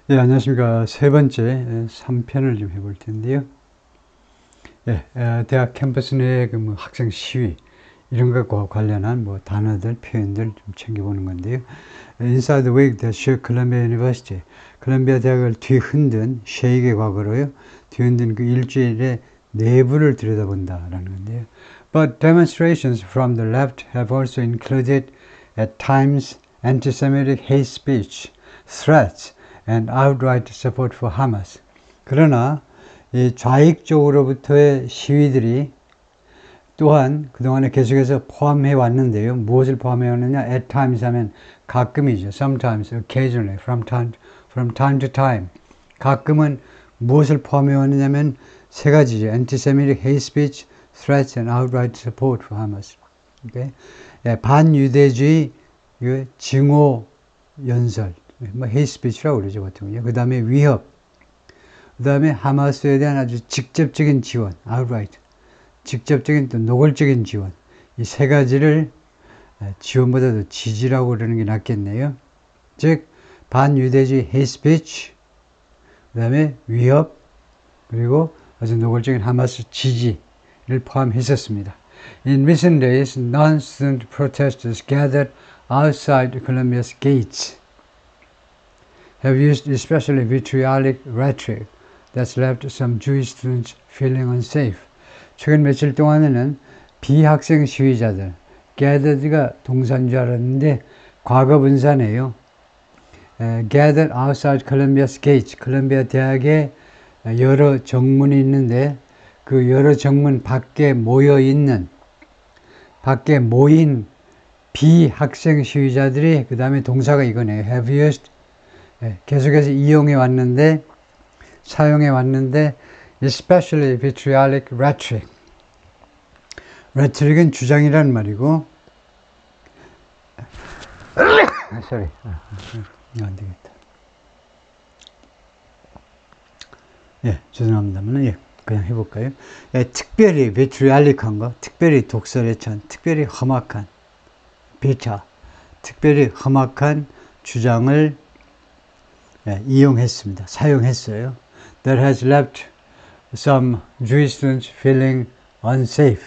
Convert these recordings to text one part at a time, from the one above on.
예, 안녕하십니까. 세 번째 3편을 좀 해볼 텐데요. 예, 대학 캠퍼스 내의 그 뭐 학생 시위, 이런 것과 관련한 뭐 단어들, 표현들 좀 챙겨보는 건데요. Inside the week that shook Columbia University. 콜롬비아 대학을 뒤흔든, 쉐이크의 과거로요. 뒤흔든 그 일주일의 내부를 들여다본다라는 건데요. But demonstrations from the left have also included at times anti-Semitic hate speech, threats, and outright support for Hamas. 그러나 이 좌익 쪽으로부터의 시위들이 또한 그동안에 계속해서 포함해 왔는데요. 무엇을 포함해 왔느냐? At times 하면 가끔이죠. Sometimes, occasionally, from time to time. 가끔은 무엇을 포함해 왔느냐면 세 가지죠. Anti-Semitic hate speech, threats, and outright support for Hamas. Okay? 예, 반유대주의 증오 연설, 뭐 hate speech라고 그러죠 보통요. 그 다음에 위협, 그 다음에 하마스에 대한 아주 직접적인 지원, outright, 직접적인 또 노골적인 지원, 이 세 가지를 지원보다도 지지라고 그러는 게 낫겠네요. 즉 반유대주의 hate speech, 그 다음에 위협, 그리고 아주 노골적인 하마스 지지를 포함했었습니다. In recent days, non-student protesters gathered outside Columbia's gates have used especially vitriolic rhetoric that's left some Jewish students feeling unsafe. 최근 며칠 동안에는 비학생 시위자들, gathered가 동사인 줄 알았는데 과거 분사네요. gathered outside Columbia's gates, 콜롬비아 대학에 여러 정문이 있는데 그 여러 정문 밖에 모인 비학생 시위자들이, 그 다음에 동사가 이거네요. have used, 계속해서 사용해 왔는데 especially vitriolic rhetoric. rhetoric은 주장이란 말이고 sorry. 안 되겠다. 예, 죄송합니다만, 예, 그냥 해볼까요? 예, 특별히 vitriolic한 거, 특별히 독설에 찬, 특별히 험악한, 특별히 험악한 주장을 이용했습니다. 사용했어요. That has left some Jewish students feeling unsafe.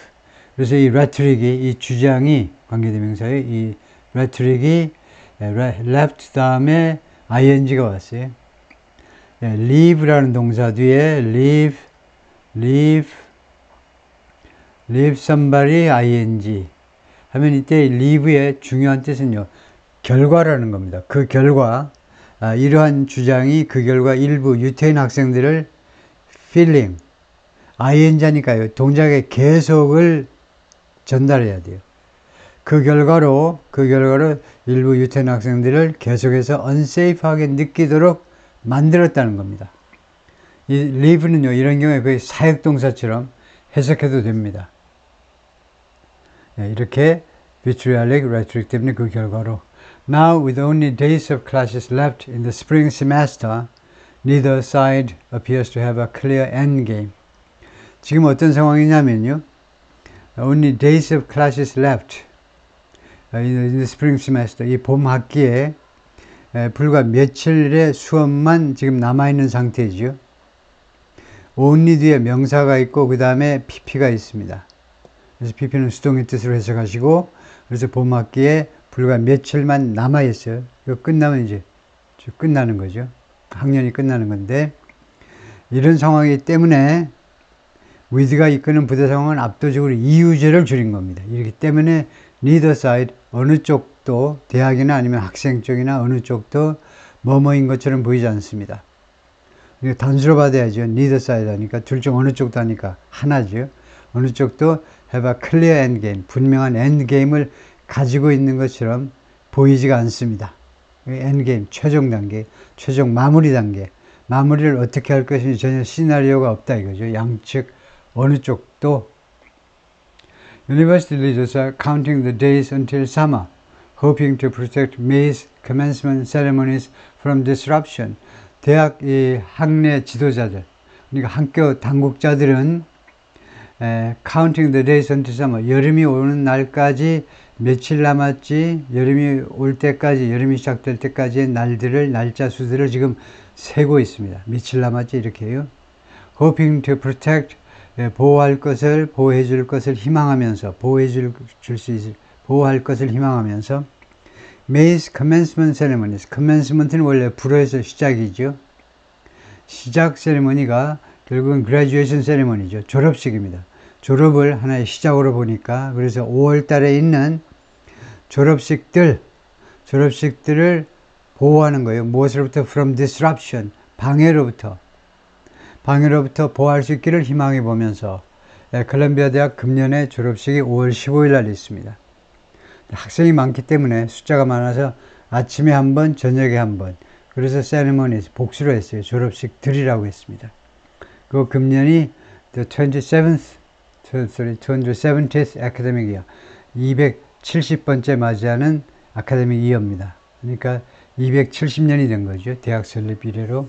그래서 이 rhetoric이, 이 주장이, 관계대명사의 이 rhetoric이 left 다음에 ing가 왔어요. leave라는 동사 뒤에 leave somebody ing 하면 이때 leave의 중요한 뜻은요, 결과라는 겁니다. 그 결과, 이러한 주장이 그 결과 일부 유태인 학생들을 feeling, ing니까요, 동작의 계속을 전달해야 돼요. 그 결과로 일부 유태인 학생들을 계속해서 unsafe하게 느끼도록 만들었다는 겁니다. 이 live는요, 이런 경우에 거의 사역동사처럼 해석해도 됩니다. 이렇게 vitriolic rhetoric 때문에 그 결과로 Now, with only days of classes left in the spring semester, neither side appears to have a clear endgame. 지금 어떤 상황이냐면요, only days of classes left in the spring semester, 이 봄 학기에 불과 며칠의 수업만 지금 남아있는 상태죠. only 뒤에 명사가 있고 그 다음에 pp가 있습니다. 그래서 pp는 수동의 뜻으로 해석하시고, 그래서 봄 학기에 불과 며칠만 남아있어요. 이거 끝나면 이제 끝나는 거죠. 학년이 끝나는 건데, 이런 상황이기 때문에 with가 이끄는 부대 상황은 압도적으로 이유제를 줄인 겁니다. 이렇기 때문에 neither side, 어느 쪽도, 대학이나 아니면 학생 쪽이나 어느 쪽도 뭐뭐인 것처럼 보이지 않습니다. 단수로 받아야죠. neither side 하니까, 둘 중 어느 쪽도 하니까 하나죠. 어느 쪽도 have a clear endgame, 분명한 endgame을 가지고 있는 것처럼 보이지가 않습니다. endgame, 최종 단계, 최종 마무리 단계, 마무리를 어떻게 할 것인지 전혀 시나리오가 없다 이거죠. 양측 어느 쪽도. University leaders are counting the days until summer, hoping to protect May's commencement ceremonies from disruption. 대학 이 학내 지도자들, 그러니까 학교 당국자들은 counting the days until summer, 여름이 오는 날까지 며칠 남았지, 여름이 올 때까지, 여름이 시작될 때까지의 날들을, 날짜 수들을 지금 세고 있습니다. 며칠 남았지, 이렇게 해요. hoping to protect, 보호할 것을, 보호해 줄 것을 희망하면서, 보호할 것을 희망하면서, May's commencement ceremonies. commencement는 원래 불어에서 시작이죠. 시작 세레머니가 결국은 graduation ceremony죠. 졸업식입니다. 졸업을 하나의 시작으로 보니까, 그래서 5월 달에 있는 졸업식들을 보호하는 거예요. 무엇으로부터? From disruption. 방해로부터 보호할 수 있기를 희망해 보면서, 콜롬비아 대학 금년의 졸업식이 5월 15일 날 있습니다. 학생이 많기 때문에 숫자가 많아서 아침에 한 번, 저녁에 한 번. 그래서 ceremonies 복수로 했어요. 졸업식들이라고 했습니다. 그 금년이 the 270th academic year. 270번째 맞이하는 아카데믹 이어입니다. 그러니까 270년이 된 거죠. 대학 설립 이래로.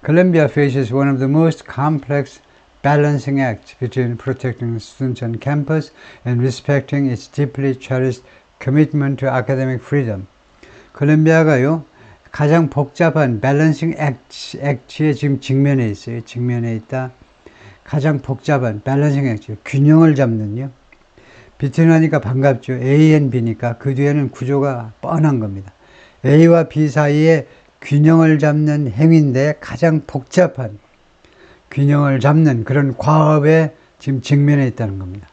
Columbia faces one of the most complex balancing acts between protecting students on campus and respecting its deeply cherished commitment to academic freedom. 콜롬비아가요, 가장 복잡한 밸런싱 액트에 지금 직면해 있어요. 직면해 있다. 가장 복잡한 밸런싱 액트, 균형을 잡는요. 비트하니까 반갑죠. A and B니까 그 뒤에는 구조가 뻔한 겁니다. A와 B 사이에 균형을 잡는 행위인데 가장 복잡한 균형을 잡는 그런 과업에 지금 직면해 있다는 겁니다.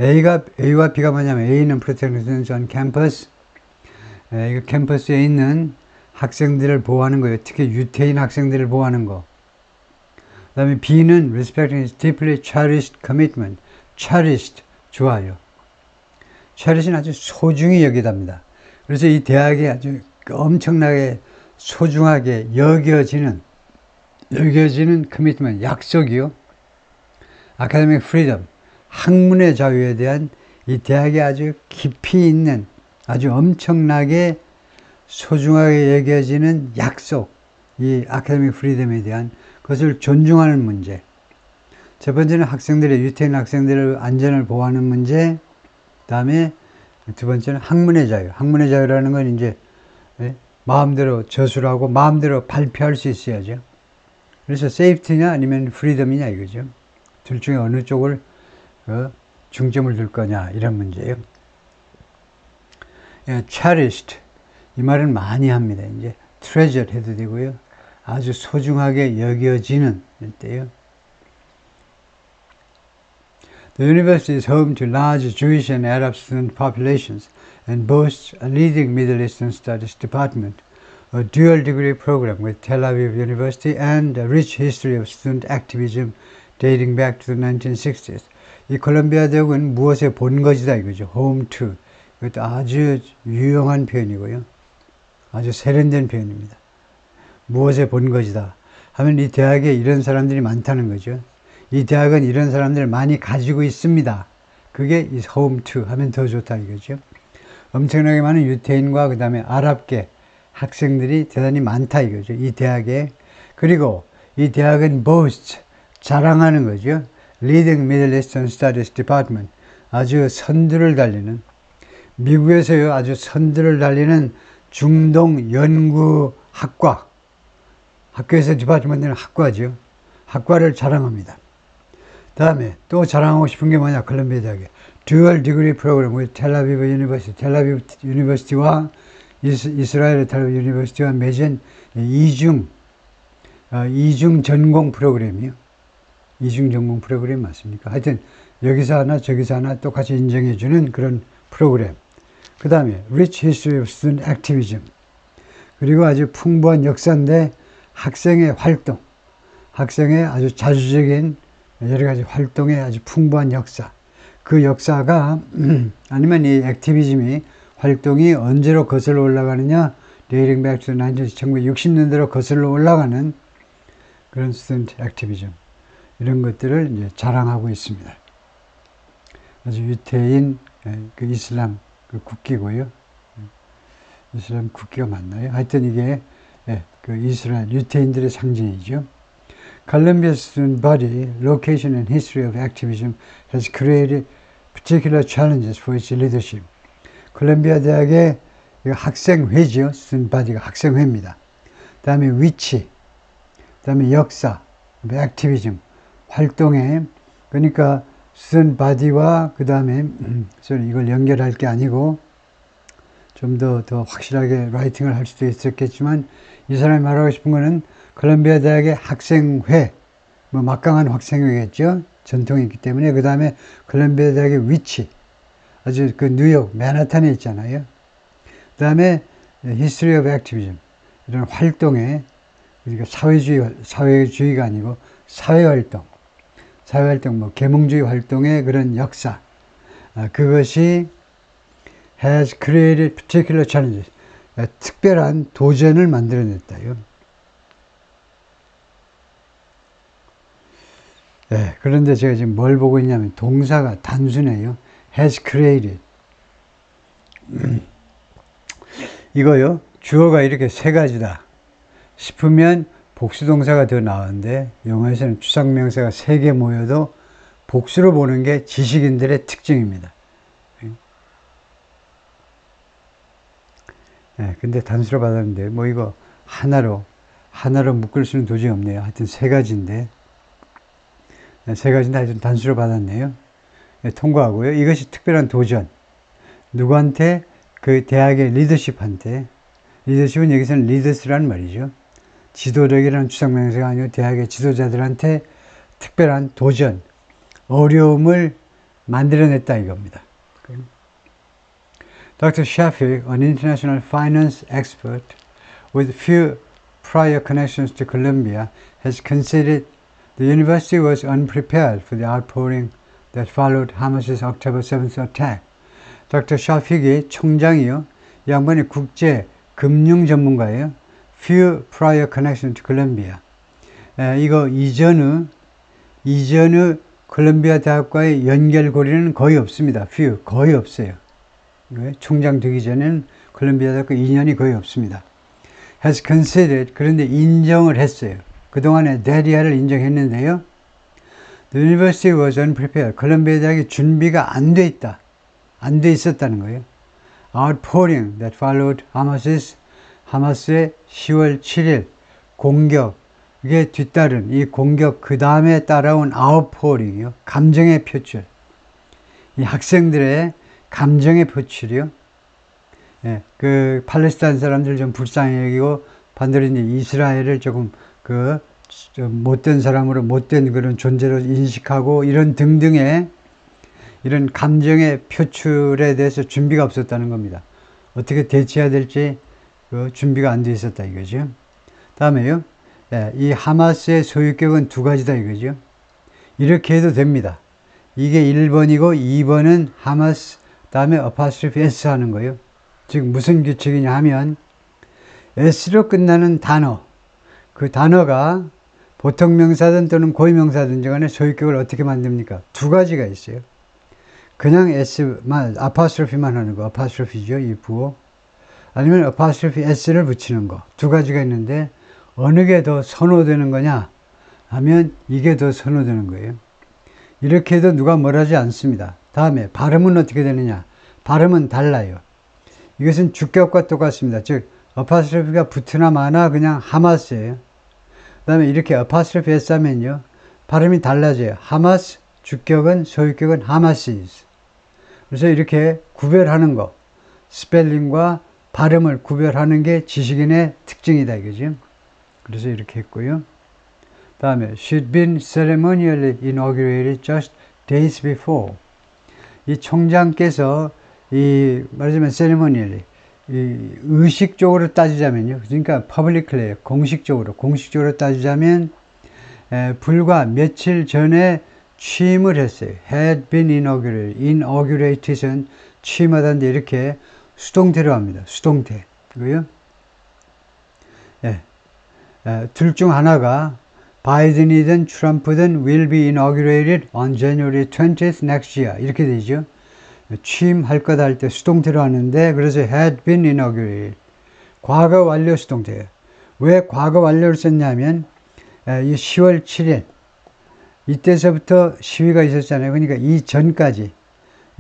A와 B가 뭐냐면 A는 Protecting Students on Campus, 이거 캠퍼스에 있는 학생들을 보호하는 거예요. 특히 유태인 학생들을 보호하는 거. 그 다음에 B는 Respecting his deeply cherished commitment. cherished, 좋아요. cherish는 아주 소중히 여기답니다. 그래서 이 대학이 아주 엄청나게 소중하게 여겨지는 커미트먼트, 약속이요. 아카데믹 프리덤, 학문의 자유에 대한 이 대학에 아주 깊이 있는 아주 엄청나게 소중하게 여겨지는 약속, 이 아카데믹 프리덤에 대한 그것을 존중하는 문제. 첫 번째는 유태인 학생들의 안전을 보호하는 문제. 그 다음에 두 번째는 학문의 자유. 학문의 자유라는 건 이제 마음대로 저술하고 마음대로 발표할 수 있어야죠. 그래서 세이프티냐 아니면 프리덤이냐 이거죠. 둘 중에 어느 쪽을 중점을 둘 거냐 이런 문제예요. cherished 이 말은 많이 합니다. 이제 treasured 해도 되고요. 아주 소중하게 여겨지는 때요. The university is home to large Jewish and Arab student populations and boasts a leading Middle Eastern Studies department, a dual degree program with Tel Aviv University and a rich history of student activism dating back to the 1960s. 이 콜롬비아 대학은 무엇의 본거지다 이거죠. home to. 이것도 아주 유용한 표현이고요. 아주 세련된 표현입니다. 무엇의 본거지다 하면 이 대학에 이런 사람들이 많다는 거죠. 이 대학은 이런 사람들을 많이 가지고 있습니다. 그게 is home to 하면 더 좋다 이거죠. 엄청나게 많은 유태인과 그 다음에 아랍계 학생들이 대단히 많다 이거죠. 이 대학에. 그리고 이 대학은 boast, 자랑하는 거죠. Leading Middle Eastern Studies Department, 아주 선두를 달리는, 미국에서요 아주 선두를 달리는 중동 연구학과, 학교에서 디파트먼트는 학과죠. 학과를 자랑합니다. 다음에 또 자랑하고 싶은 게 뭐냐, 콜롬비아 대학에 Dual Degree Program with Tel Aviv University, 텔아비브 유니버시티와 이스라엘 텔아비브 유니버시티와 맺은 이중 전공 프로그램이요. 이중 전공 프로그램 맞습니까? 하여튼 여기서 하나 저기서 하나 똑같이 인정해주는 그런 프로그램. 그 다음에 Rich History of Student Activism, 그리고 아주 풍부한 역사인데 학생의 활동, 학생의 아주 자주적인 여러 가지 활동의 아주 풍부한 역사. 그 역사가 아니면 이 액티비즘이 활동이 언제로 거슬러 올라가느냐, dating back to 1960년대로 거슬러 올라가는 그런 스튜던트 액티비즘, 이런 것들을 이제 자랑하고 있습니다. 아주 유태인 그 이슬람 그 국기고요. 이슬람 국기가 맞나요? 하여튼 이게 그 이스라엘 유태인들의 상징이죠. Columbia student body, location and history of activism has created particular challenges for its leadership. 콜롬비아 대학의 학생회지요. student body가 학생회입니다. 그 다음에 위치, 그 다음에 역사, 액티비즘, 활동에, 그러니까 student body와 그 다음에 이걸 연결할 게 아니고 좀 더 확실하게 라이팅을 할 수도 있었겠지만 이 사람이 말하고 싶은 거는 콜롬비아 대학의 학생회, 뭐 막강한 학생회겠죠. 전통이 있기 때문에. 그 다음에 콜롬비아 대학의 위치, 아주 그 뉴욕 맨하탄에 있잖아요. 그 다음에 history of activism, 이런 활동에, 그러니까 사회주의가 아니고 사회활동, 뭐 계몽주의 활동의 그런 역사, 그것이 has created particular challenges, 특별한 도전을 만들어냈다요. 네, 그런데 제가 지금 뭘 보고 있냐면 동사가 단순해요. has created. 이거요, 주어가 이렇게 세 가지다 싶으면 복수동사가 더 나오는데 영어에서는 추상명사가 세 개 모여도 복수로 보는 게 지식인들의 특징입니다. 네, 근데 단수로 받았는데 뭐 이거 하나로 묶을 수는 도저히 없네요. 하여튼 세 가지인데 하여튼 단수로 받았네요. 네, 통과하고요. 이것이 특별한 도전. 누구한테? 그 대학의 리더십한테. 리더십은 여기서는 리더스라는 말이죠. 지도력이라는 추상명사가 아니고 대학의 지도자들한테 특별한 도전, 어려움을 만들어냈다 이겁니다. Dr. Shafik, an international finance expert with few prior connections to Colombia, has considered the university was unprepared for the outpouring that followed Hamas's October 7th attack. Dr. Shafik이 총장이요. 이 양반이 국제 금융 전문가예요. Few prior connections to Colombia. 이거 이전의 콜롬비아 대학과의 연결고리는 거의 없습니다. Few, 거의 없어요. 총장 되기 전에는 콜롬비아 대학과 인연이 거의 없습니다. Has considered, 그런데 인정을 했어요. 그동안에 데리아를 인정했는데요. The university was unprepared. 콜롬비아 대학이 준비가 안 돼 있었다는 거예요. Outpouring that followed 하마스의 10월 7일 공격에 뒤따른 이 공격 그 다음에 따라온 outpouring이요. 감정의 표출. 이 학생들의 감정의 표출이요. 예, 그 팔레스타인 사람들 좀 불쌍히 여기고 반대로 이제 이스라엘을 조금 좀 못된 사람으로 못된 그런 존재로 인식하고 이런 등등의 이런 감정의 표출에 대해서 준비가 없었다는 겁니다. 어떻게 대처해야 될지 준비가 안 돼 있었다 이거죠. 다음에요. 예, 이 하마스의 소유격은 두 가지다 이거죠. 이렇게 해도 됩니다. 이게 1번이고 2번은 하마스 다음에 apostrophe S 하는 거예요. 즉 무슨 규칙이냐 하면 S로 끝나는 단어, 그 단어가 보통 명사든 또는 고유명사든지 간에 소유격을 어떻게 만듭니까? 두 가지가 있어요. 그냥 S만, apostrophe만 하는 거, apostrophe죠, 이 부호. 아니면 apostrophe S를 붙이는 거. 두 가지가 있는데 어느 게 더 선호되는 거냐 하면 이게 더 선호되는 거예요. 이렇게 해도 누가 뭐라지 않습니다. 다음에 발음은 어떻게 되느냐? 발음은 달라요. 이것은 주격과 똑같습니다. 즉 apostrophe가 붙으나 마나 그냥 하마스예요. 그 다음에 이렇게 apostrophe S 하면요 발음이 달라져요. 하마스, 주격은 소유격은 하마시스. 그래서 이렇게 구별하는 거, 스펠링과 발음을 구별하는 게 지식인의 특징이다 이거죠. 그래서 이렇게 했고요. 다음에 she'd been ceremonially inaugurated just days before. 이 총장께서 말하자면 ceremonially 이 의식적으로 따지자면요. 그러니까 publicly 공식적으로 따지자면 불과 며칠 전에 취임을 했어요. had been inaugurated은 취임하다는데 이렇게 수동태로 합니다. 수동태. 이거요. 둘 중 하나가 바이든이든 트럼프든 will be inaugurated on January 20th next year. 이렇게 되죠. 취임할 거다 할 때 수동태로 하는데 그래서 had been inaugurated. 과거 완료 수동태예요. 왜 과거 완료를 썼냐면 이 10월 7일 이때서부터 시위가 있었잖아요. 그러니까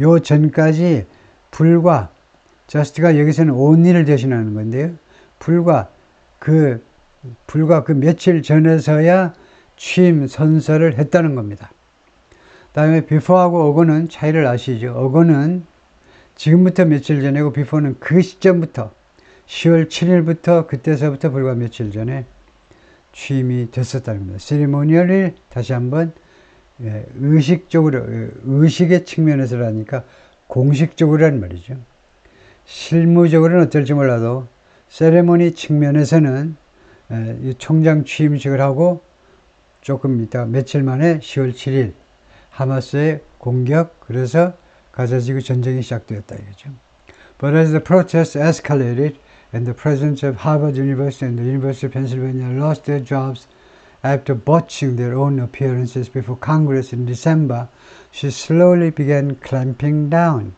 요 전까지 불과 just가 여기서는 only를 대신하는 건데요. 불과 그 며칠 전에서야 취임 선서를 했다는 겁니다. 다음에 before하고 ago는 차이를 아시죠? ago는 지금부터 며칠 전이고 before는 그 시점부터 10월 7일부터 그때서부터 불과 며칠 전에 취임이 됐었다는 겁니다. 세리모니얼이 다시 한번 의식적으로, 의식의 측면에서라니까 공식적으로라는 말이죠. 실무적으로는 어떨지 몰라도 세레모니 측면에서는 총장 취임식을 하고 조금 있다 며칠 만에 10월 7일 하마스의 공격, 그래서 가자지구 전쟁이 시작되었다 이거죠. But as the protests escalated and the presidents of Harvard University and the University of Pennsylvania lost their jobs after botching their own appearances before Congress in December, she slowly began clamping down.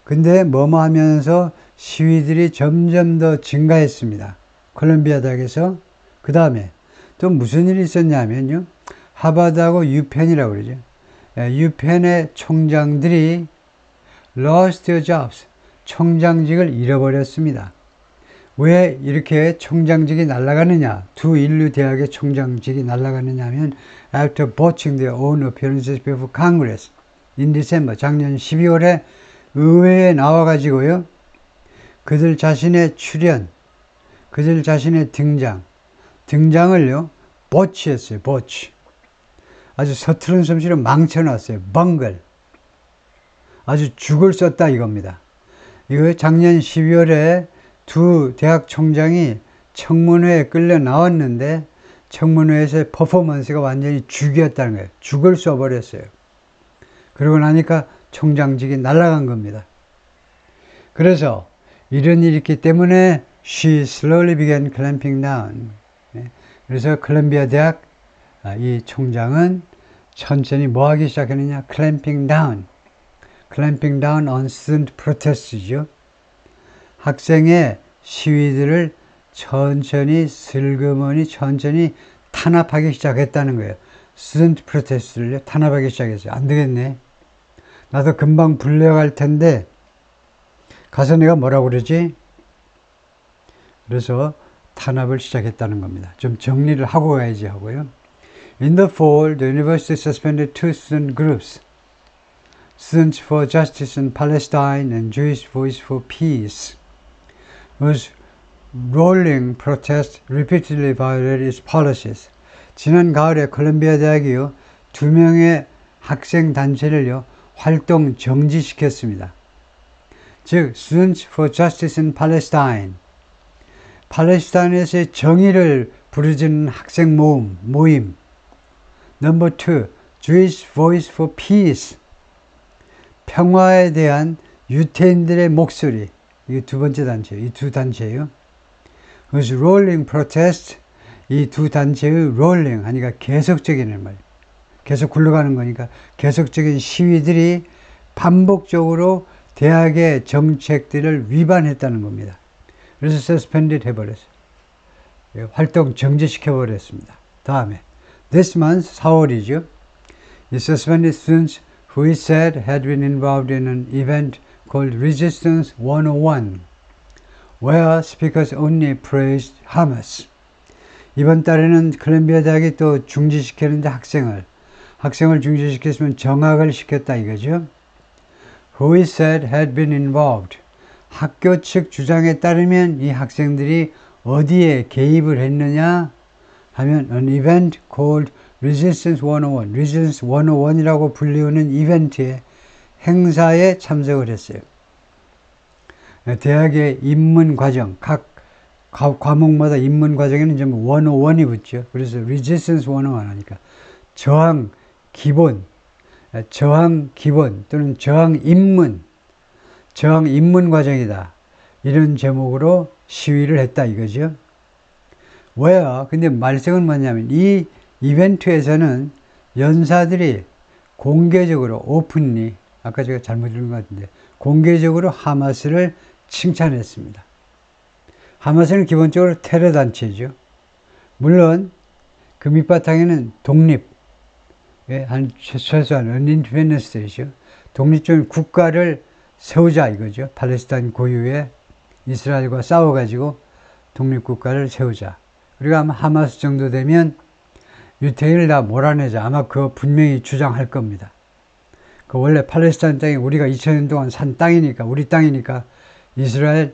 근데 뭐뭐 하면서 시위들이 점점 더 증가했습니다. 콜롬비아 대학에서. 그 다음에 또 무슨 일이 있었냐면요. 하버드하고 유펜이라고 그러죠. 유펜의 총장들이 lost their jobs, 총장직을 잃어버렸습니다. 왜 이렇게 총장직이 날아가느냐, 두 인류 대학의 총장직이 날아가느냐 하면 after botching their own appearances before Congress in December, 작년 12월에 의회에 나와가지고요, 그들 자신의 출연, 그들 자신의 등장을요, botch했어요, botch. 아주 서투른 솜씨로 망쳐놨어요, bungle. 아주 죽을 썼다 이겁니다. 이거 작년 12월에 두 대학 총장이 청문회에 끌려 나왔는데 청문회에서의 퍼포먼스가 완전히 죽이었다는 거예요. 죽을 쏘버렸어요. 그러고 나니까 총장직이 날아간 겁니다. 그래서 이런 일이 있기 때문에 she slowly began clamping down. 그래서 콜롬비아 대학 이 총장은 천천히 뭐 하기 시작했느냐? clamping down. clamping down on student protests죠. 학생의 시위들을 천천히 슬그머니 천천히 탄압하기 시작했다는 거예요. student protest를 탄압하기 시작했어요. 안 되겠네. 나도 금방 불려갈 텐데 가서 내가 뭐라고 그러지? 그래서 탄압을 시작했다는 겁니다. 좀 정리를 하고 가야지 하고요. In the fall, the university suspended two student groups. Students for Justice in Palestine and Jewish Voice for Peace, whose rolling protest repeatedly violated its policies. 지난 가을에 콜롬비아 대학이요, 두 명의 학생 단체를요, 활동 정지시켰습니다. 즉, Students for Justice in Palestine, 팔레스타인에서의 정의를 부르짖는 학생 모임. Number 2, Jewish Voice for Peace, 평화에 대한 유태인들의 목소리. 이게 두 번째 단체예요. 이 두 단체예요. 그래서 rolling protest, 이 두 단체의 rolling 하니까 계속적인 말, 계속 굴러가는 거니까 계속적인 시위들이 반복적으로 대학의 정책들을 위반했다는 겁니다. 그래서 suspended 해버렸어요. 활동 정지시켜버렸습니다. 다음에 this month, 4월이죠. 이 suspended students who he said had been involved in an event called Resistance 101, where speakers only praised Hamas. 이번 달에는 콜롬비아 대학이 또 중지시켰는데 학생을 중지시켰으면 정학을 시켰다 이거죠. Who he said had been involved. 학교 측 주장에 따르면 이 학생들이 어디에 개입을 했느냐 하면 an event called Resistance 101, Resistance 101이라고 불리우는 이벤트에 행사에 참석을 했어요. 대학의 입문 과정, 각 과목마다 입문 과정에는 전부 101이 붙죠. 그래서 Resistance 101 하니까 저항 기본 또는 저항 입문 과정이다. 이런 제목으로 시위를 했다 이거죠. 왜요? 근데 말씀은 뭐냐면 이 이벤트에서는 연사들이 공개적으로 오픈리, 아까 제가 잘못 읽은 것 같은데 공개적으로 하마스를 칭찬했습니다. 하마스는 기본적으로 테러 단체죠. 물론 그 밑바탕에는 독립, 한 최소한 independence state죠. 독립적인 국가를 세우자 이거죠. 팔레스타인 고유의 이스라엘과 싸워가지고 독립국가를 세우자. 그리고 아마 하마스 정도 되면 유태인을 다 몰아내자. 아마 그거 분명히 주장할 겁니다. 그 원래 팔레스타인 땅이 우리가 2000년 동안 산 땅이니까, 우리 땅이니까 이스라엘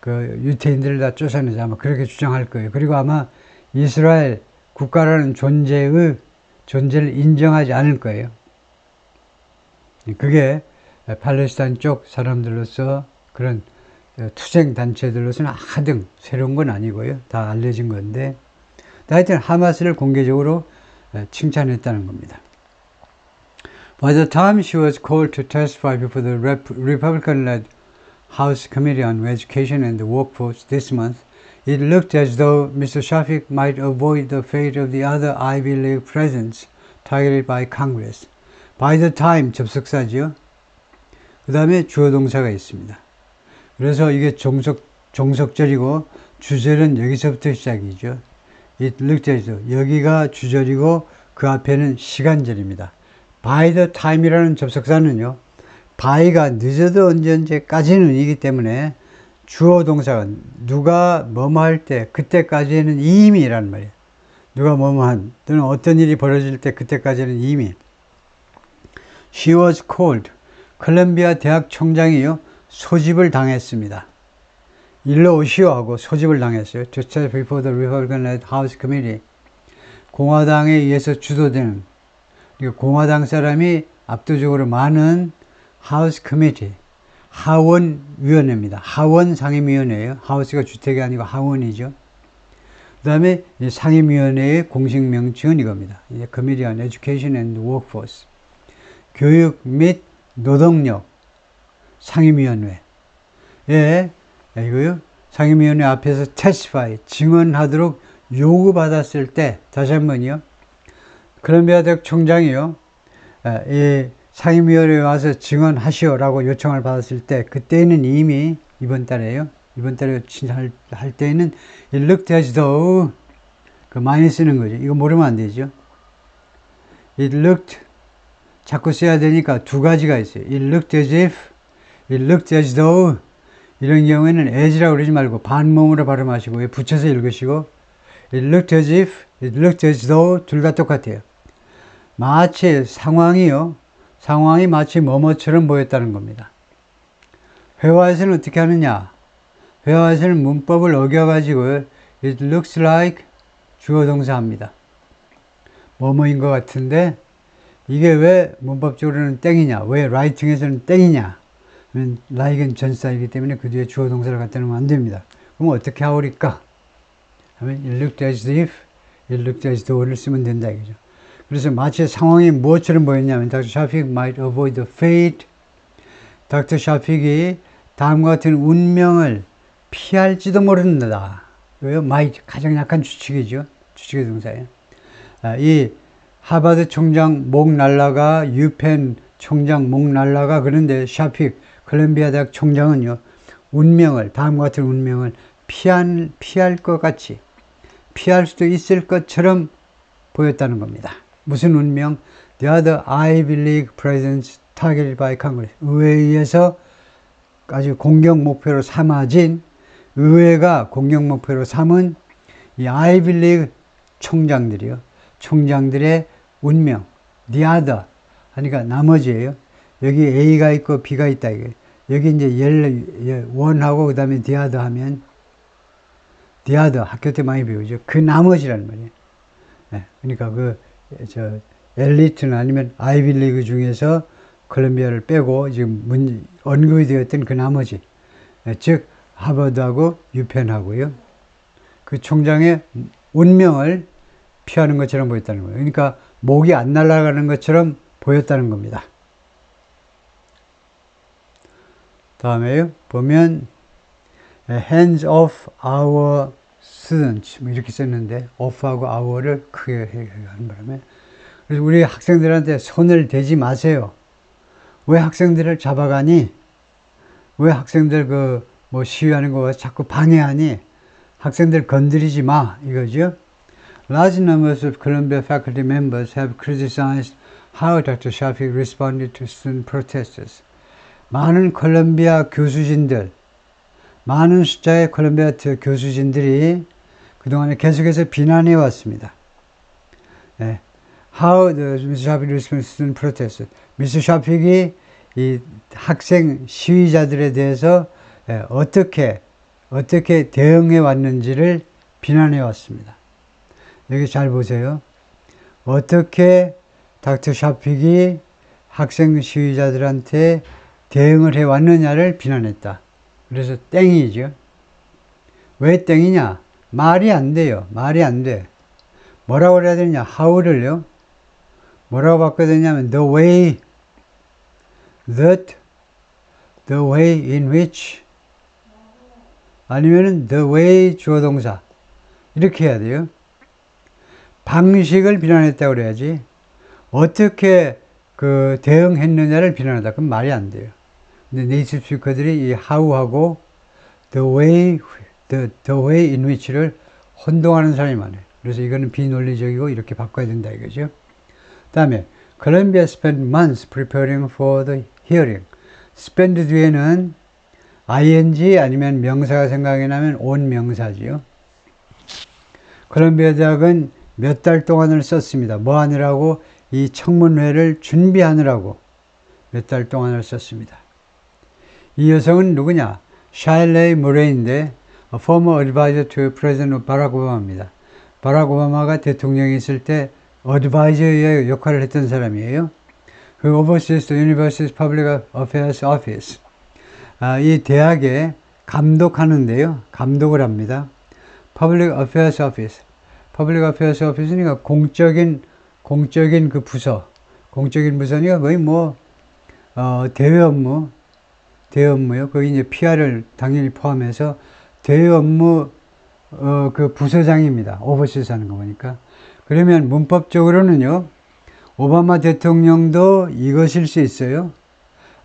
그 유태인들을 다 쫓아내자. 아마 그렇게 주장할 거예요. 그리고 아마 이스라엘 국가라는 존재를 인정하지 않을 거예요. 그게 팔레스타인 쪽 사람들로서 그런 투쟁 단체들로서는 하등 새로운 건 아니고요. 다 알려진 건데, 하여튼 하마스를 공개적으로 칭찬했다는 겁니다. By the time she was called to testify before the Republican-led House Committee on Education and the Workforce this month, it looked as though Mr. Shafik might avoid the fate of the other Ivy League presidents targeted by Congress. By the time 접속사지요. 그 다음에 주어 동사가 있습니다. 그래서 이게 종속절이고 주절은 여기서부터 시작이죠. It looked as though 여기가 주절이고 그 앞에는 시간절입니다. By the time이라는 접속사는요. by가 늦어도 언제까지는 이기 때문에 주어 동사가 누가 뭐뭐 할 때 그때까지는 이미라는 말이에요. 누가 뭐뭐 한 또는 어떤 일이 벌어질 때 그때까지는 이미. She was called. 콜롬비아 대학 총장이요. 소집을 당했습니다. 일로 오시오 하고 소집을 당했어요. To testify before the Republican-led House Committee. 공화당에 의해서 주도되는 공화당 사람이 압도적으로 많은 House Committee. 하원위원회입니다. 하원 상임위원회예요. 하우스가 주택이 아니고 하원이죠. 그 다음에 상임위원회의 공식 명칭은 이겁니다. Committee on Education and Workforce. 교육 및 노동력 상임위원회. 예, 이거요. 상임위원회 앞에서 testify, 증언하도록 요구받았을 때, 다시 한 번요. 콜롬비아 대학 총장이요. 이 상임위원회에 와서 증언하시오라고 요청을 받았을 때, 그때는 이미 이번 달에요. 이번 달에 할 때는 it looked as though 그 많이 쓰는 거죠. 이거 모르면 안 되죠. it looked 자꾸 써야 되니까 두 가지가 있어요. It looked as if, it looked as though 이런 경우에는 as라고 그러지 말고 반몸으로 발음하시고 붙여서 읽으시고 It looked as if, it looked as though 둘 다 똑같아요. 마치 상황이 마치 뭐뭐처럼 보였다는 겁니다. 회화에서는 어떻게 하느냐? 회화에서는 문법을 어겨가지고 It looks like 주어 동사합니다. 뭐뭐인 것 같은데 이게 왜 문법적으로는 땡이냐? 왜 라이팅에서는 땡이냐? like은 전사이기 때문에 그 뒤에 주어 동사를 갖다 놓으면 안 됩니다. 그럼 어떻게 하오리까? 하면 it looked as if, it looked as though를 쓰면 된다 이거죠. 그래서 마치 상황이 무엇처럼 보였냐면 Dr. Shafik might avoid the fate. 닥터 샤픽이 다음과 같은 운명을 피할지도 모른다. 왜요? might 가장 약한 추측이죠. 추측의 동사예요. 이 하버드 총장 목 날라가 유펜 총장 목 날라가 그런데 샤픽 콜롬비아 대학 총장은요 운명을 다음과 같은 운명을 피할 것 같이 피할 수도 있을 것처럼 보였다는 겁니다. 무슨 운명? The other Ivy League presidents targeted by Congress. 의회에서 아주 공격 목표로 삼아진 의회가 공격 목표로 삼은 이 Ivy League 총장들이요. 총장들의 운명, the other 하니까 나머지예요. 여기 A가 있고 B가 있다 이게. 여기 이제 원하고 그 다음에 the other 하면 the other 학교 때 많이 배우죠. 그 나머지라는 말이에요. 네, 그러니까 엘리트는 아니면 아이비 리그 중에서 콜롬비아를 빼고 지금 언급이 되었던 그 나머지, 네, 즉 하버드하고 유펜하고요. 그 총장의 운명을 피하는 것처럼 보였다는 거예요. 그러니까 목이 안 날아가는 것처럼 보였다는 겁니다. 다음에 보면 hands off our students 이렇게 썼는데 off하고 our를 크게 하는 바람에 그래서 우리 학생들한테 손을 대지 마세요. 왜 학생들을 잡아가니? 왜 학생들 시위하는 거 자꾸 방해하니? 학생들 건드리지 마 이거죠. Large numbers of Columbia faculty members have criticized how Dr. Shafik responded to student protesters. 많은 콜롬비아 교수진들, 많은 숫자의 콜롬비아 교수진들이 그동안에 계속해서 비난해 왔습니다. 예. How the Mr. Shafik responds to protest. 미스터 샤픽이 이 학생 시위자들에 대해서 어떻게 대응해 왔는지를 비난해 왔습니다. 여기 잘 보세요. 어떻게 닥터 샤픽이 학생 시위자들한테 대응을 해 왔느냐를 비난했다. 그래서 땡이죠. 왜 땡이냐? 말이 안 돼요. 말이 안 돼. 뭐라고 그래야 되느냐? how를요. 뭐라고 바꿔야 되냐면 the way in which 아니면은 the way 주어 동사 이렇게 해야 돼요. 방식을 비난했다고 그래야지 어떻게 그 대응했느냐를 비난하다. 그럼 말이 안 돼요. 근데 네이티브 스피커들이 이 how하고 the way in which를 혼동하는 사람이 많아요. 그래서 이거는 비논리적이고 이렇게 바꿔야 된다 이거죠. 다음에 Colombia spent months preparing for the hearing. spend 뒤에는 ing 아니면 명사가 생각이 나면 온 명사지요. 콜롬비아 대학은 몇 달 동안을 썼습니다. 뭐 하느라고? 이 청문회를 준비하느라고 몇 달 동안을 썼습니다. 이 여성은 누구냐? 샤일레이 모레인데 a former advisor to President 바락 오바마입니다. 바락 오바마가 대통령이 있을 때 어드바이저의 역할을 했던 사람이에요. 그 Overseas University Public Affairs Office. 이 대학에 감독하는데요. 감독을 합니다. Public Affairs Office. Public Affairs Office니까 공적인 그 부서. 공적인 부서니까 거의 뭐, 대외 업무요. 거기 이제 PR을 당연히 포함해서 대외 업무, 그 부서장입니다. 오버시스 하는 거 보니까. 그러면 문법적으로는요, 오바마 대통령도 이것일 수 있어요.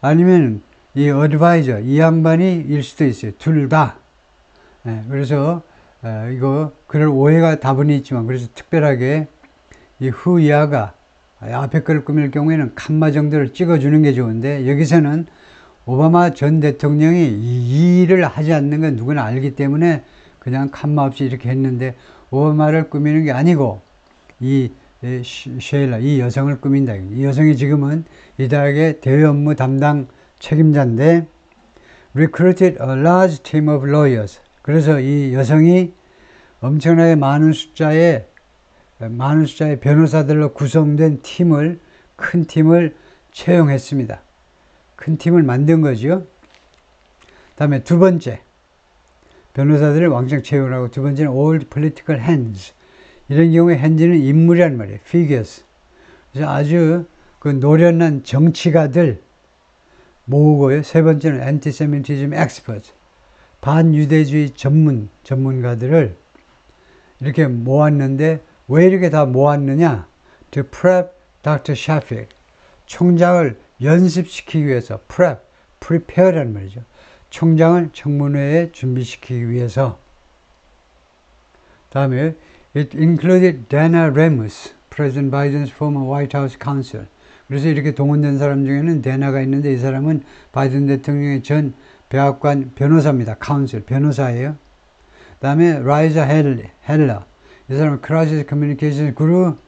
아니면 이 어드바이저, 이 양반이 일 수도 있어요. 둘 다. 그래서 이거 그럴 오해가 다분히 있지만 그래서 특별하게 이 후이아가 앞에 거를 꾸밀 경우에는 칸마 정도를 찍어주는 게 좋은데 여기서는 오바마 전 대통령이 이 일을 하지 않는 건 누구나 알기 때문에 그냥 칸마 없이 이렇게 했는데 오바마를 꾸미는 게 아니고 이 셰일라, 이 여성을 꾸민다. 이 여성이 지금은 이 대학의 대외 업무 담당 책임자인데 recruited a large team of lawyers. 그래서 이 여성이 엄청나게 많은 숫자의 변호사들로 구성된 큰 팀을 채용했습니다. 큰 팀을 만든 거죠. 다음에 두 번째, 변호사들을 왕창 채용하고 두 번째는 all political hands. 이런 경우에 hands는 인물이란 말이에요. figures. 그래서 아주 그 노련한 정치가들 모으고요. 세 번째는 anti-Semitism experts. 반유대주의 전문가들을 이렇게 모았는데 왜 이렇게 다 모았느냐? To prep Dr. Shafik. 총장을 연습시키기 위해서 prepare라는 말이죠. 총장을 청문회에 준비시키기 위해서. 다음에 it included Dana Remus, President Biden's former White House counsel. 그래서 이렇게 동원된 사람 중에는 데나가 있는데 이 사람은 바이든 대통령의 전 백악관 변호사입니다. counsel, 변호사예요. 다음에 라이자 헬러. 이 사람은 Crisis Communications Group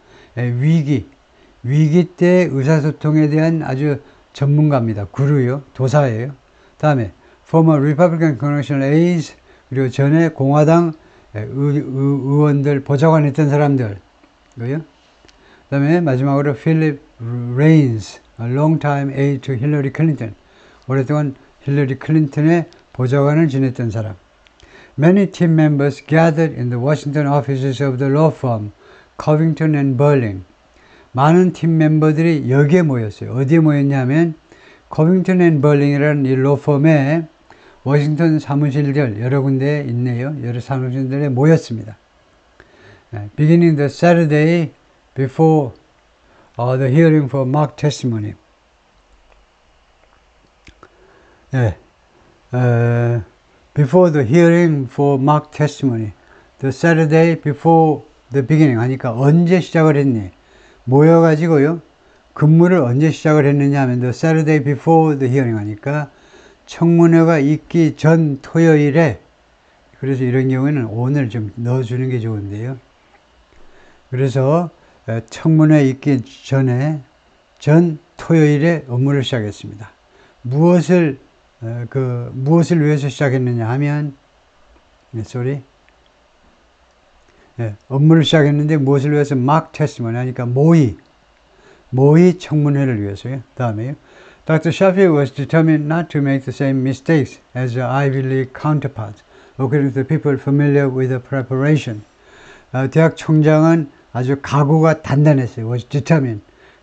위기 때 의사소통에 대한 아주 전문가입니다. 구루요. 도사예요. 다음에 former Republican Congressional Aides 그리고 전에 공화당 의원들 보좌관 했던 사람들. 그 다음에 마지막으로 Philip Raines, a long-time aide to Hillary Clinton. 오랫동안 힐러리 클린턴의 보좌관을 지냈던 사람. Many team members gathered in the Washington offices of the law firm, Covington and Burling. 많은 팀 멤버들이 여기에 모였어요. 어디에 모였냐면 Covington and Burling이라는 이 로펌에 워싱턴 사무실들 여러 군데에 있네요. 여러 사무실들에 모였습니다. Beginning the Saturday before the hearing for mock testimony. Before the hearing for mock testimony. The Saturday before the beginning 하니까 언제 시작을 했니? 모여가지고요. 근무를 언제 시작을 했느냐 하면 the Saturday before the hearing 하니까 청문회가 있기 전 토요일에, 그래서 이런 경우에는 오늘 좀 넣어주는 게 좋은데요. 그래서 청문회 있기 전에 전 토요일에 업무를 시작했습니다. 무엇을 위해서 시작했느냐 하면 업무를 시작했는데 무엇을 위해서 mock testimony 하니까 모의 청문회를 위해서요. 다음에요. Dr. Shafir was determined not to make the same mistakes as the Ivy League counterparts, according to the people familiar with the preparation. 대학 총장은 아주 각오가 단단했어요. Was determined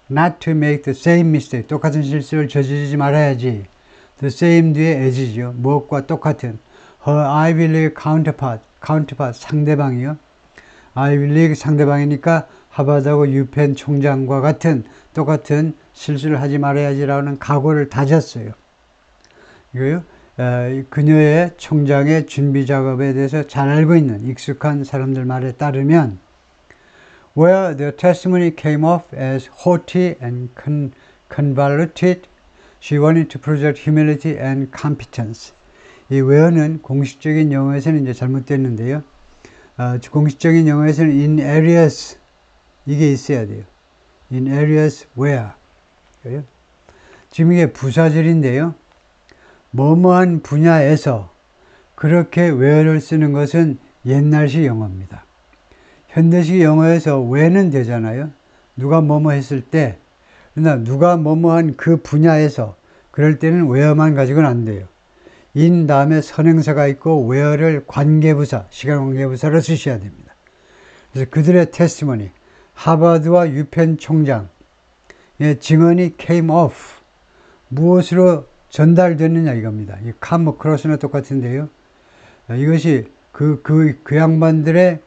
not to make the same mistake. 똑같은 실수를 저지르지 말아야지. The same 뒤에 as죠. 무엇과 똑같은. Her Ivy League counterpart 상대방이요. Ivy League 상대방이니까 하버드하고 유펜 총장과 같은 똑같은 실수를 하지 말아야지라는 각오를 다졌어요. 이거요. 그녀의 총장의 준비 작업에 대해서 잘 알고 있는 익숙한 사람들 말에 따르면 where the testimony came off as haughty and convoluted, she wanted to project humility and competence. 이 where는 공식적인 영어에서는 이제 잘못됐는데요. 공식적인 영어에서는 in areas 이게 있어야 돼요. In areas where. 그래요? 지금 이게 부사절인데요. 뭐뭐한 분야에서 그렇게 where를 쓰는 것은 옛날식 영어입니다. 현대식 영어에서 where는 되잖아요. 누가 뭐뭐 했을 때, 그러나 누가 뭐뭐한 그 분야에서 그럴 때는 where만 가지고는 안 돼요. in 다음에 선행사가 있고 where를 관계부사, 시간관계부사로 쓰셔야 됩니다. 그래서 그들의 테스티머니, 하버드와 유펜 총장의 증언이 came off, 무엇으로 전달됐느냐 이겁니다. 이 come across나 똑같은데요. 이것이 그 양반들의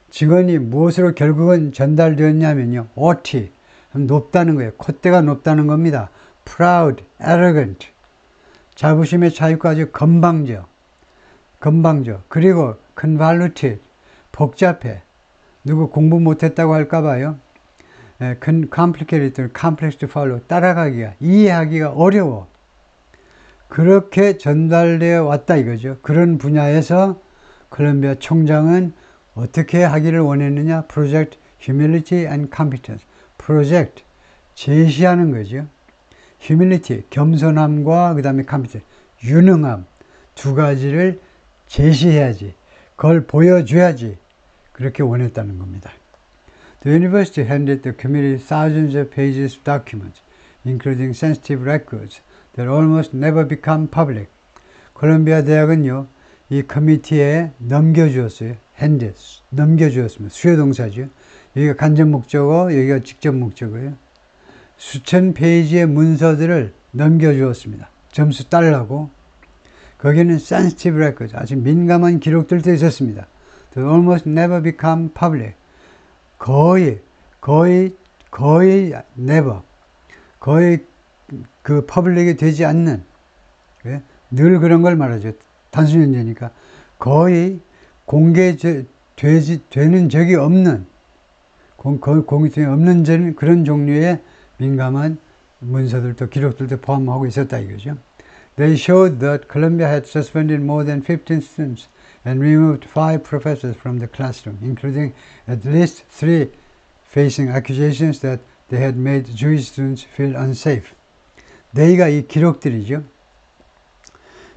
증언이 무엇으로 결국은 전달되었냐면요. haughty, 높다는 거예요. 콧대가 높다는 겁니다. proud, arrogant, 자부심에 차있고 아주 건방져. 그리고 convoluted, 복잡해. 누구 공부 못했다고 할까봐요. complicated, complex to follow, 따라가기가, 이해하기가 어려워. 그렇게 전달되어 왔다 이거죠. 그런 분야에서 콜롬비아 총장은 어떻게 하기를 원했느냐? Project humility and competence. Project, 제시하는 거죠. Humility, 겸손함과 그 다음에 competence, 유능함, 두 가지를 제시해야지. 그걸 보여줘야지. 그렇게 원했다는 겁니다. The university handed the committee thousands of pages of documents, including sensitive records that almost never become public. 콜롬비아 대학은요, 이 커미티에 넘겨주었어요. handed, 넘겨주었습니다. 수요동사죠. 여기가 간접 목적어, 여기가 직접 목적어예요. 수천 페이지의 문서들을 넘겨주었습니다. 점수 딸라고. 거기는 sensitive records, 아주 민감한 기록들도 있었습니다. That almost never become public. 거의 never. 거의 그 퍼블릭이 되지 않는, 늘 그런 걸 말하죠. 단순 현재니까. 거의 공개되는 적이 없는, 공개되지 없는 그런 종류의 민감한 문서들도 기록들도 포함하고 있었다 이거죠. They showed that Columbia had suspended more than 15 students and removed 5 professors from the classroom, including at least 3 facing accusations that they had made Jewish students feel unsafe. 네이가 이 기록들이죠.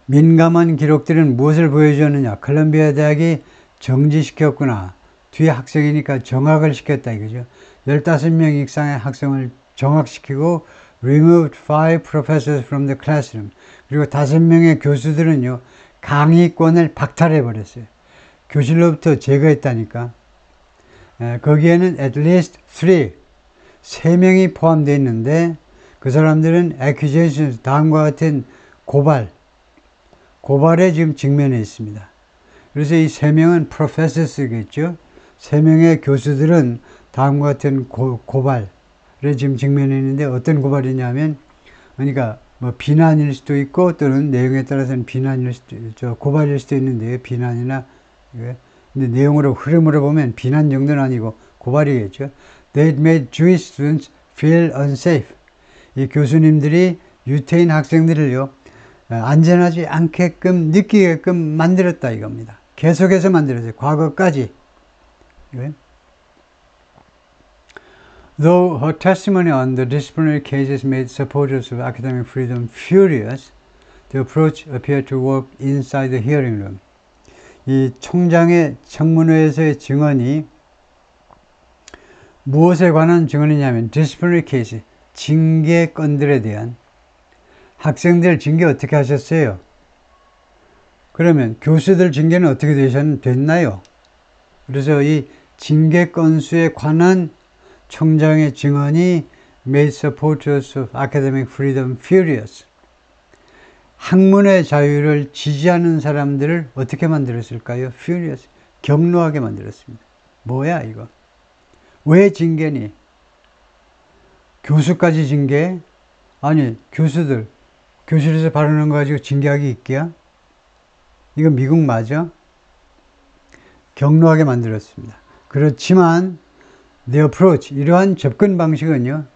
민감한 기록들은 무엇을 보여주었느냐? 콜롬비아 대학이 정지시켰구나. 뒤에 학생이니까 정학을 시켰다 이거죠. 15명 이상의 학생을 정학시키고 removed 5 professors from the classroom. 그리고 5명의 교수들은요, 강의권을 박탈해버렸어요. 교실로부터 제거했다니까. 거기에는 at least 3명이 포함되어 있는데 그 사람들은 accusations, 다음과 같은 고발에 지금 직면해 있습니다. 그래서 이 3명은 professors겠죠. 3명의 교수들은 다음과 같은 고발에 지금 직면해 있는데 어떤 고발이냐면, 그러니까 뭐 비난일 수도 있고 또는 내용에 따라서는 고발일 수도 있는데요. 비난이나, 근데 내용으로 흐름으로 보면 비난 정도는 아니고 고발이겠죠. They made Jewish students feel unsafe. 이 교수님들이 유태인 학생들을요, 안전하지 않게끔 느끼게끔 만들었다 이겁니다. 계속해서 만들었어요. 과거까지. Though her testimony on the disciplinary cases made supporters of academic freedom furious, the approach appeared to work inside the hearing room. 이 총장의 청문회에서의 증언이 무엇에 관한 증언이냐면 disciplinary case, 징계 건들에 대한. 학생들 징계 어떻게 하셨어요? 그러면 교수들 징계는 어떻게 됐나요? 그래서 이 징계 건수에 관한 총장의 증언이 made supporters of academic freedom furious. 학문의 자유를 지지하는 사람들을 어떻게 만들었을까요? furious. 격노하게 만들었습니다. 뭐야 이거? 왜 징계니? 교수까지 징계? 아니 교수들 교실에서 발언한 거 가지고 징계하기 있기야? 이거 미국 맞아? 격노하게 만들었습니다. 그렇지만 the approach, 이러한 접근 방식은요,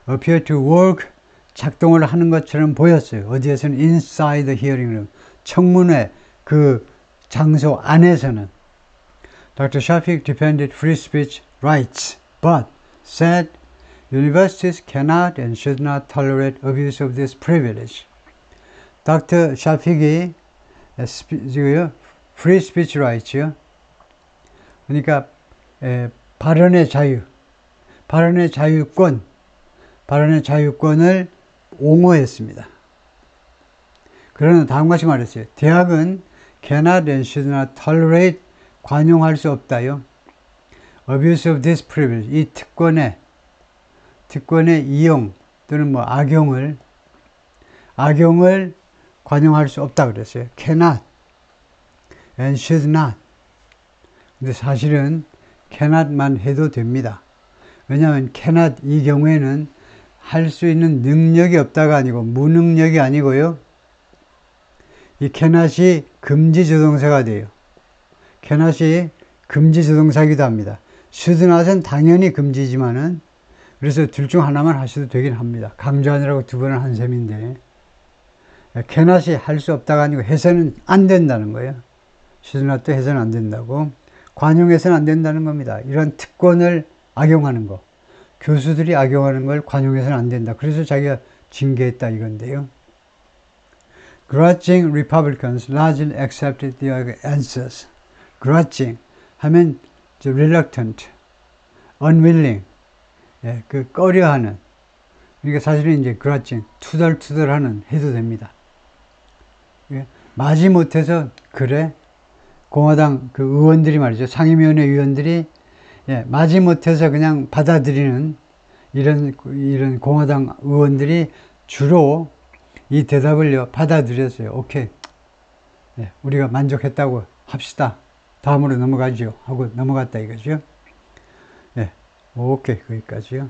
appear to work, 작동을 하는 것처럼 보였어요. 어디에서는 inside the hearing room, 청문회 그 장소 안에서는. Dr. Shafik defended free speech rights, but said universities cannot and should not tolerate abuse of this privilege. Dr. Shafik이 free speech rights요. 그러니까 발언의 자유, 발언의 자유권을 옹호했습니다. 그러나 다음과 같이 말했어요. 대학은 cannot and should not tolerate, 관용할 수 없다요. abuse of this privilege, 이 특권의 이용 또는 뭐 악용을 관용할 수 없다 그랬어요. cannot and should not. 근데 사실은 cannot만 해도 됩니다. 왜냐하면 cannot 이 경우에는 할 수 있는 능력이 없다가 아니고 무능력이 아니고요. 이 cannot이 금지조동사가 돼요. cannot이 금지조동사이기도 합니다. should not은 당연히 금지지만은 그래서 둘 중 하나만 하셔도 되긴 합니다. 강조하느라고 두 번을 한 셈인데 cannot이 할 수 없다가 아니고 해서는 안 된다는 거예요. should not도 해서는 안 된다고. 관용해서는 안 된다는 겁니다. 이런 특권을 악용하는 거. 교수들이 악용하는 걸 관용해서는 안 된다. 그래서 자기가 징계했다 이건데요. Grudging Republicans largely accepted their answers. Grudging 하면 reluctant, unwilling, 그 꺼려하는. 그러니까 사실은 이제 grudging, 투덜투덜하는 해도 됩니다. 마지못해서 그래. 공화당 그 의원들이 말이죠. 상임위원회 의원들이 마지못해서 그냥 받아들이는 이런 공화당 의원들이 주로 이 대답을요 받아들였어요. 오케이, 우리가 만족했다고 합시다. 다음으로 넘어가죠 하고 넘어갔다 이거죠. 오케이, 거기까지요.